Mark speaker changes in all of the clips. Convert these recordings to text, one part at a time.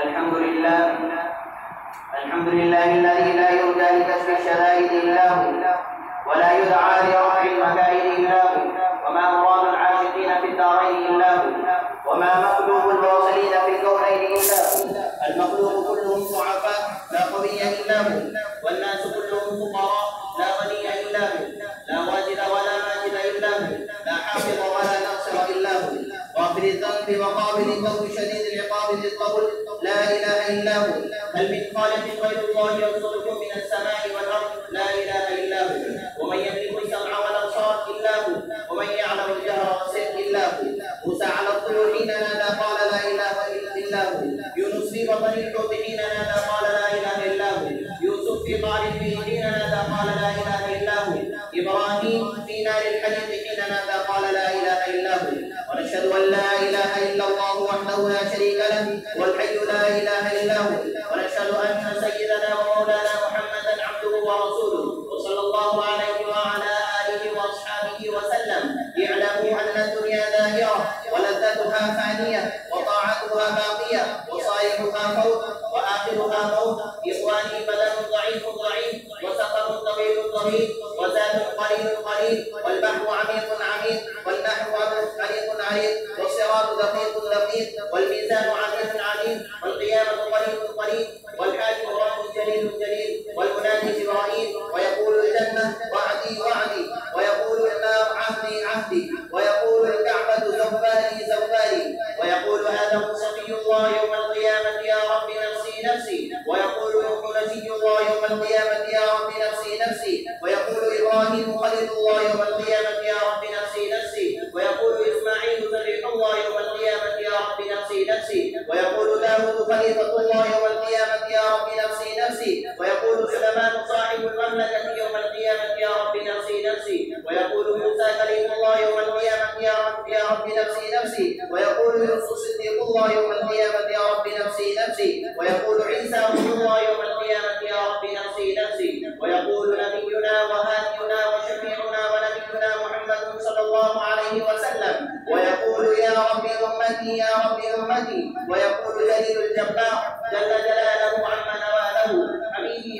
Speaker 1: الحمد لله الذي لا يرجى لكشف الشدائد إلا هو، ولا يدعى لرفع المكائد إلا هو، وما مراد العاشقين في الدارين إلا هو، وما مطلوب الواصلين في الكونين إلا هو. المخلوق كلهم ضعفاء لا قوي إلا هو، والناس كلهم فقراء لا غني إلا هو، لا واجد ولا ماجد إلا هو، لا حافظ ولا ناصر إلا هو، غافر الذنب وقابل التوب شديد العقاب ذي الطول لا إله إلا هو. هل من خالق غير الله يرزقكم من السماء والأرض؟ لا إله إلا هو. ومن يملك السمع والأبصار إلا هو، ومن يعلم الجهر والسر إلا هو. موسى على الطور حين نادى قال لا إله إلا هو. يونس في بطن الحوت حين نادى قال لا إله إلا هو. يوسف في قعر الفيل حين نادى قال لا إله إلا هو. إبراهيم في نار الحديد حين نادى قال لا إله إلا هو. ونشهد أن لا إله إلا الله وحده لا شريك له والحي لا إله إلا هو. ونشهد أن سيدنا ومولانا محمدا عبده ورسوله وصلى الله عليه وعلى آله وأصحابه وسلم. اعلموا أن الدنيا دائرة ولذتها فانية وطاعتها باقية وصالحها فوت وآخرها موت. إخواني بدن ضعيف وسفر طويل وزاد قليل والبحر عميق والنحو عريق والصراط دقيق والميزان عظيم والقيامة قريب والحاكم رب جليل والمنادي جبرائيل ويقول الجنة وعدي ويقول النار عهدي ويقول الكعبة زواري ويقول آدم صفي الله يوم القيامة يا رب نفسي ويقول نجي الله يوم القيامة يا رب نفسي ويقول إبراهيم خليل الله يوم القيامة يا رب نفسي ويقول إسماعيل ذبيح الله يوم القيامة يا رب نفسي ويقول داود خليفة الله يوم القيامة يا رب نفسي ويقول سليمان صاحب المملكة يوم القيامة يا رب نفسي ويقول موسى كليم الله يوم القيامة يا رب نفسي ويقول يوسف صديق الله يوم القيامة يا رب نفسي ويقول عيسى روح الله يوم القيامة يا رب نفسي ويقول نبينا وهادينا وشفيعنا ونبينا محمد صلى الله عليه وسلم ويقول يا رب أمتي ويقول جليل الجبار جل جلاله عما نواله حبيبي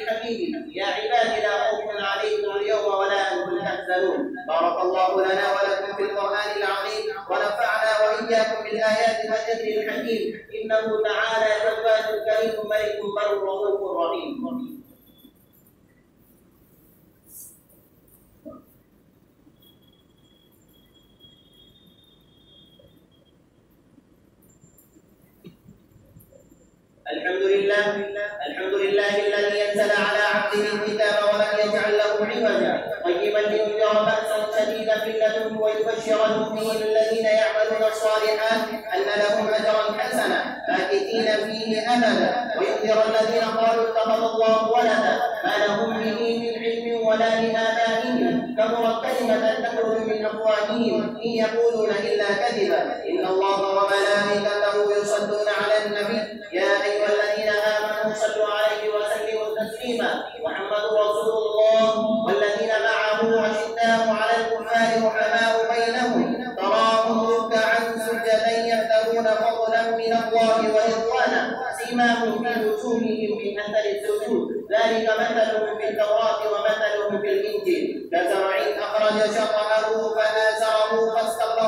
Speaker 1: يا عبادي لا خوف عليكم اليوم ولا أنتم تحزنون. بارك الله لنا ولكم في القرآن العظيم ونفعنا وإياكم بالآيات والذكر الحكيم. إنه تعالى جواد كريم ملك بر رؤوف رحيم. الحمد لله الذي أنزل على عبده الكتاب ولم يجعل له عوجا قيما لينذر بأسا شديدا من لدنه ويبشر المؤمنين الذين يعملون الصالحات أن لهم أجرا حسنا ماكثين فيه أبدا وينذر الذين قالوا اتخذ الله ولدا ما لهم به من علم ولا لآبائهم كبرت كلمة تخرج من أفواههم إن يقولون إلا كذبا إن الله وملائكته يصلون على النبي يا أيها الذين آمنوا صلوا عليه وسلموا تسليما. محمد رسول الله والذين معه أشداء على الكفار رحماء بينهم تراهم ركعا سجدا يبتغون فضلا من الله ورضوانا سيماهم في وجوههم من أثر السجود ذلك مثلهم في التوراة ومثلهم في الإنجيل كزرع أخرج شطأه فآزره فاستوى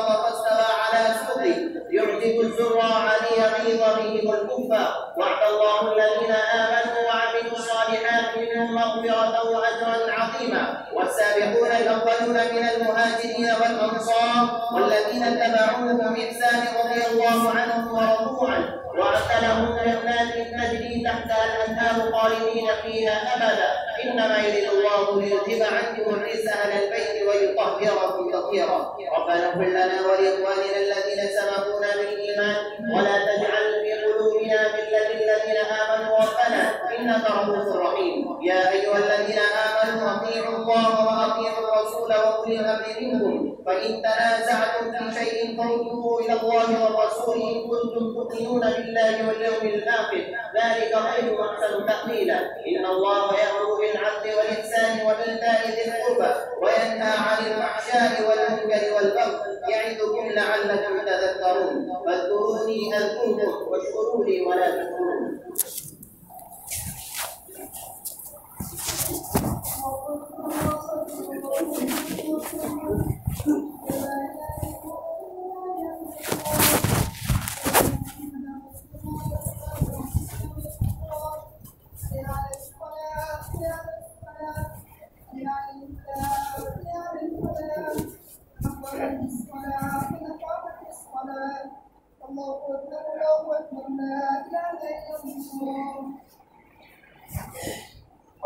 Speaker 1: على سوقه يعجب الزراع ليغيظ بهم الكفار. وعد الله الذين آمنوا وعملوا الصالحات منهم مغفرة وأجرا عظيما. والسابقون الأولون من المهاجرين والأنصار والذين اتبعوهم بإحسان رضي الله عنهم ورضوا عنه وأعد لهم جنات تجري تحتها الأنهار خالدين فيها أبدا إنما يريد الله ليذهب عنكم الرجس أهل البيت ويطهركم تطهيرا. ربنا اغفر لنا ولإخواننا الذين سبقونا بالإيمان ولا تجعل في قلوبنا غلا للذين آمنوا ربنا إنك رؤوف رحيم. يا أيها الذين آمنوا أطيعوا الله وأطيعوا الرسول وأولي الأمر منكم فإن تنازعتم في شيء فردوه إلى الله والرسول إن كنتم تؤمنون بالله واليوم الآخر ذلك خير وأحسن تأويلا. إن الله يأمر بالعدل والإحسان وإيتاء ذي القربى وينهى عن الفحشاء والمنكر والبغي يعظكم لعلكم تذكرون. فاذكروني أذكركم تكونوا واشكروا لي ولا تكفرون.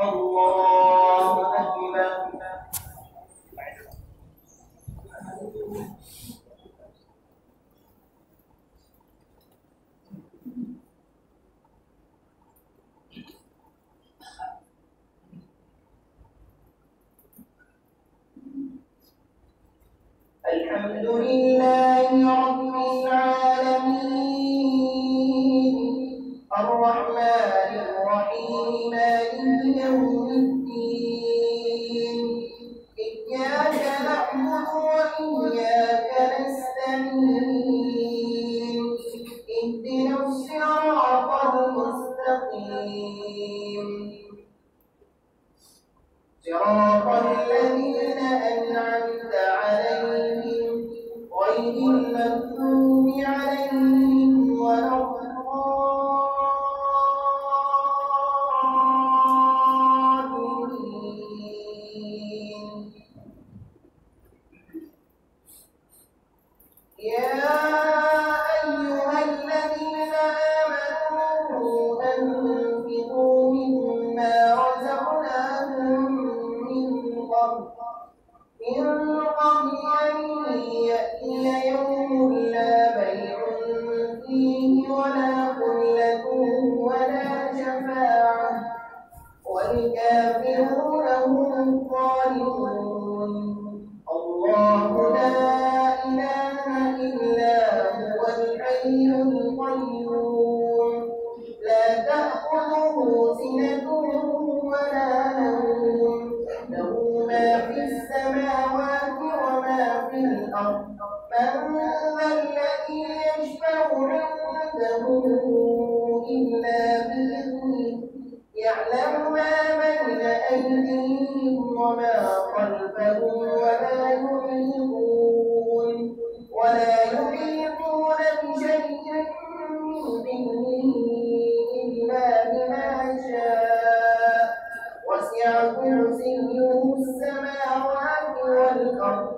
Speaker 1: الله أكبر. الحمد لله رب العالمين الرحمن الرحيم مالك يوم الدين إياك نعبد وإياك نستعين اهدنا الصراط المستقيم صراط الذين أنعمت عليهم غير المغضوب عليهم ولا الضالين. يا أيها الذين آمنوا أنفقوا مما رزقناكم من قبل أن يأتي يوم لا بيع فيه ولا خلة ولا شفاعة والكافرون هم الظالمون. الله لا إله إلا هو الحي القيوم لا تأخذه سنة ولا نوم له ما في السماوات وما في الأرض. من ذا الذي يشفع عنده إلا بإذنه يعلم ما بين أيديهم وما خلفهم ولا يحيطون بشيء من علمه إلا بما شاء وسع كرسيه السماوات والأرض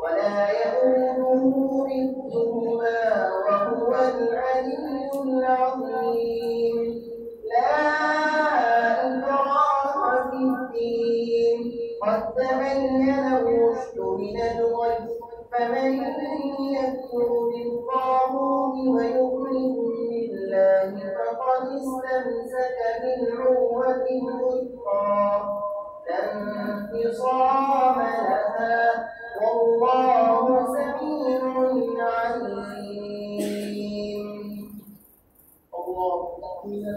Speaker 1: ولا يئوده حفظهما وهو العلي العظيم. لا إكراه في الدين قد تبين الرشد من الغي فمن يكفر بالطاغوت ويؤمن بالله فقد استمسك بالعروة الوثقى لا انفصام لها والله سميع عليم. الله أكبر.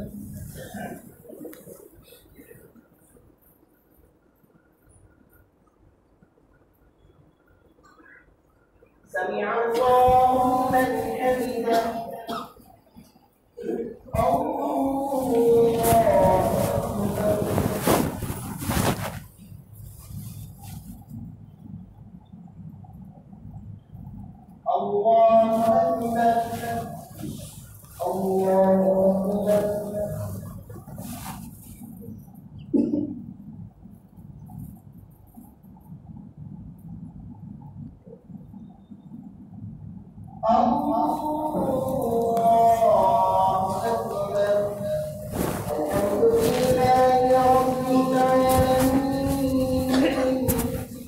Speaker 1: سمع الله من حمده. الله أكبر. الله أكبر.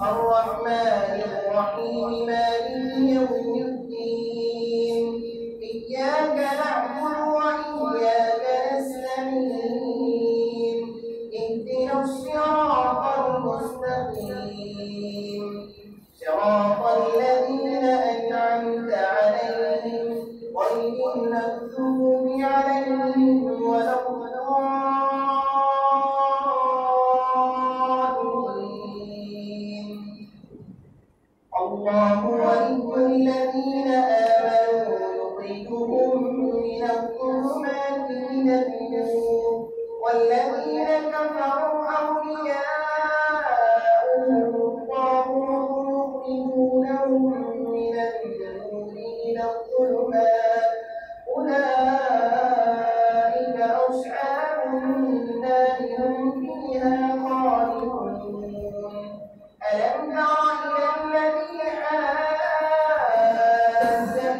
Speaker 1: الرحمن الرحيم مالك يوم الدين إياك نعبد وإياك نستعين اهدنا الصراط المستقيم صراط الذين أنعمت عليهم غير المغضوب عليهم ولا الضالين. الله ولي الذين آمنوا يخرجهم من
Speaker 2: الظلمات إلى النور والذين كفروا أولياؤهم الطاغوت يخرجونهم من النور إلى الظلمات أولئك أصحاب النار هم فيها خالدون. ألم تر إلى الذي حاج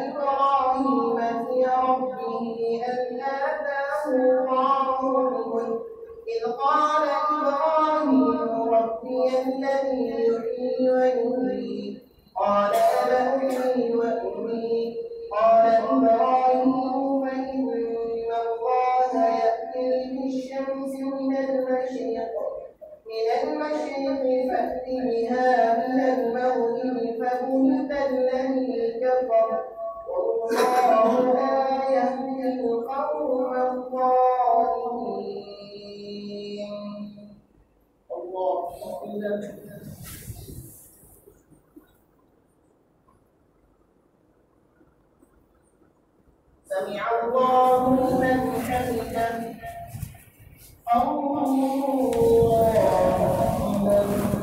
Speaker 2: إبراهيم في ربه أن آتاه الله الملك إذ قال إبراهيم ربي الذي يحيي ويميت قال أنا أحيي وأميت قال إبراهيم فإن الله يأتي بالشمس من المشرق فأت بها من المغرب فبهت الذي كفر والله لا يهدي القوم الظالمين. الله أكبر. سمع الله لمن حمده. الله أكبر.